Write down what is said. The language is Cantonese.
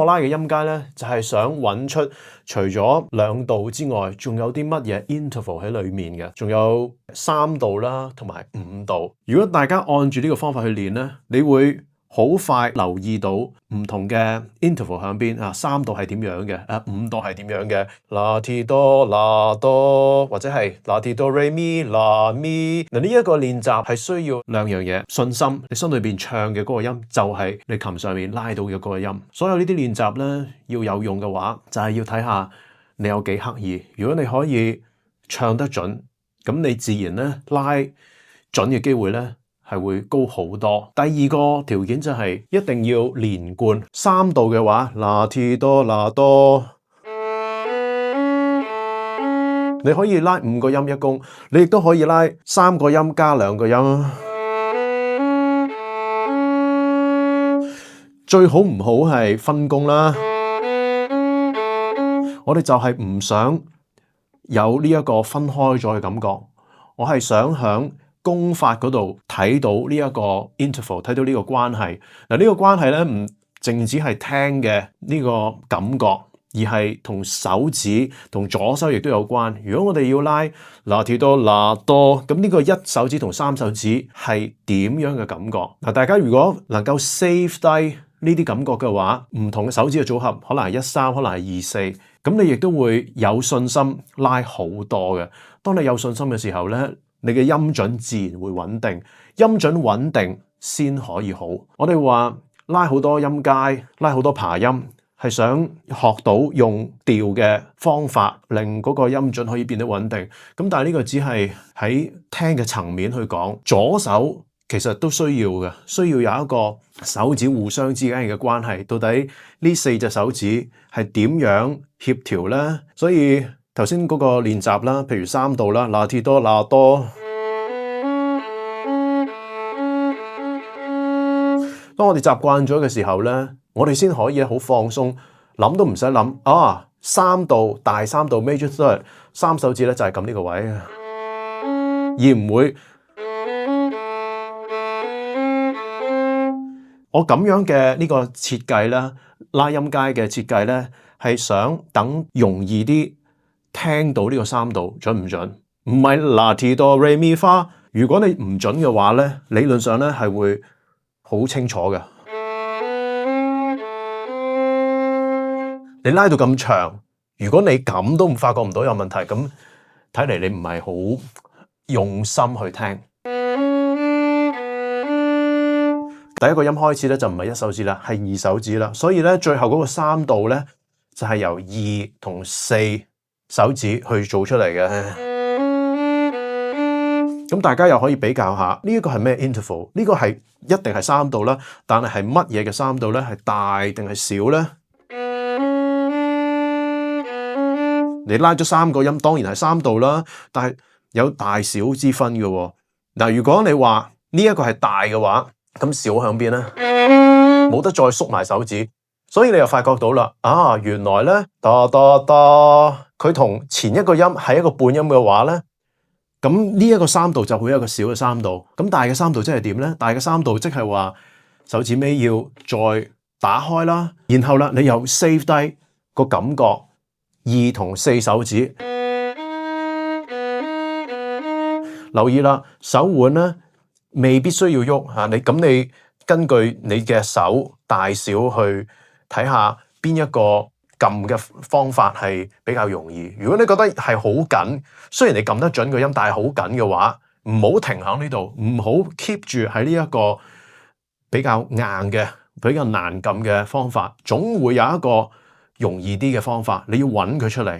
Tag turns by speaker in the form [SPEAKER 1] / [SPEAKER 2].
[SPEAKER 1] 拉嘅音階咧，就係想揾出除咗2度之外，仲有啲乜嘢 interval 喺裏面嘅，仲有3度啦，同埋5度。如果大家按住呢個方法去練咧，你會好快留意到唔同嘅 interval 喺邊啊，3度係點樣嘅，5度係點樣嘅，啦提哆啦哆，或者係啦提哆唻咪啦咪。嗱，呢一個練習係需要2樣嘢，信心，你心裏邊唱嘅嗰個音就係你琴上面拉到嘅嗰個音。所有呢啲練習咧要有用嘅話，就係要睇下你有幾刻意。如果你可以唱得準，咁你自然咧拉準嘅機會咧係會高好多。第二個條件就係一定要連貫。3度嘅話，啦提哆啦哆，你可以拉5個音一弓，你亦都可以拉3個音加2個音。最好唔好係分弓啦。我哋就係唔想有呢一個分開咗嘅感覺，我係想響弓法嗰度睇到呢一個 interval， 睇到呢個關係。嗱，呢個關係咧唔淨止係聽嘅呢個感覺，而係同手指同左手亦都有關。如果我哋要拉啦提哆啦哆，咁呢個1手指同3手指係點樣嘅感覺？嗱，大家如果能夠 save 低呢啲感覺嘅話，唔同嘅手指嘅組合可能係1-3，可能係2-4，咁你亦都會有信心拉好多嘅。當你有信心嘅時候咧，你嘅音準自然會穩定，音準穩定先可以好。我哋話拉好多音階，拉好多琶音，係想學到用調嘅方法，令嗰個音準可以變得穩定。咁但係呢個只係喺聽嘅層面去講，左手其實都需要嘅，需要有一個手指互相之間嘅關係。到底呢4隻手指係點樣協調咧？所以頭先嗰個練習啦，譬如3度啦，啦提哆啦哆。當我哋習慣咗嘅時候咧，我哋先可以好放鬆，諗都唔使諗啊！3度大3度 major third， 3手指咧就係撳呢個位，而唔會我咁樣嘅呢個設計啦，拉音階嘅設計咧，係想等容易啲聽到呢個3度準唔準？唔係啦提哆唻咪花。如果你唔準嘅話咧，理論上咧係會好清楚嘅。你拉到咁長，如果你咁都發覺唔到有問題，咁睇嚟你唔係好用心去聽。第一個音開始咧就唔係1手指啦，係2手指啦。所以咧最後嗰個3度咧就係由2同4手指去做出嚟嘅。咁大家又可以比較下呢一個係咩 interval？ 呢個係一定係3度啦，但係乜嘢嘅3度咧？係大定係小咧？你拉咗3個音，當然係3度啦，但係有大小之分嘅喎。嗱，如果你話呢一個係大嘅話，咁小響邊咧？冇得再縮埋手指，所以你又發覺到啦，啊，原來咧，噠噠噠，佢同前一個音係一個半音嘅話咧，咁呢一個3度就會有一個小嘅3度。咁大嘅3度即係點咧？大嘅3度即係話手指尾要再打開啦，然後啦，你又 save 低個感覺，2同4手指，留意啦，手腕咧未必需要喐嚇，你根據你嘅手大小去睇下邊一個撳嘅方法係比較容易。如果你覺得係好緊，雖然你撳得準個音，但係好緊嘅話，唔好停喺呢度，唔好 keep 住喺呢一個比較硬嘅、比較難撳嘅方法，總會有一個容易啲嘅方法，你要揾佢出嚟。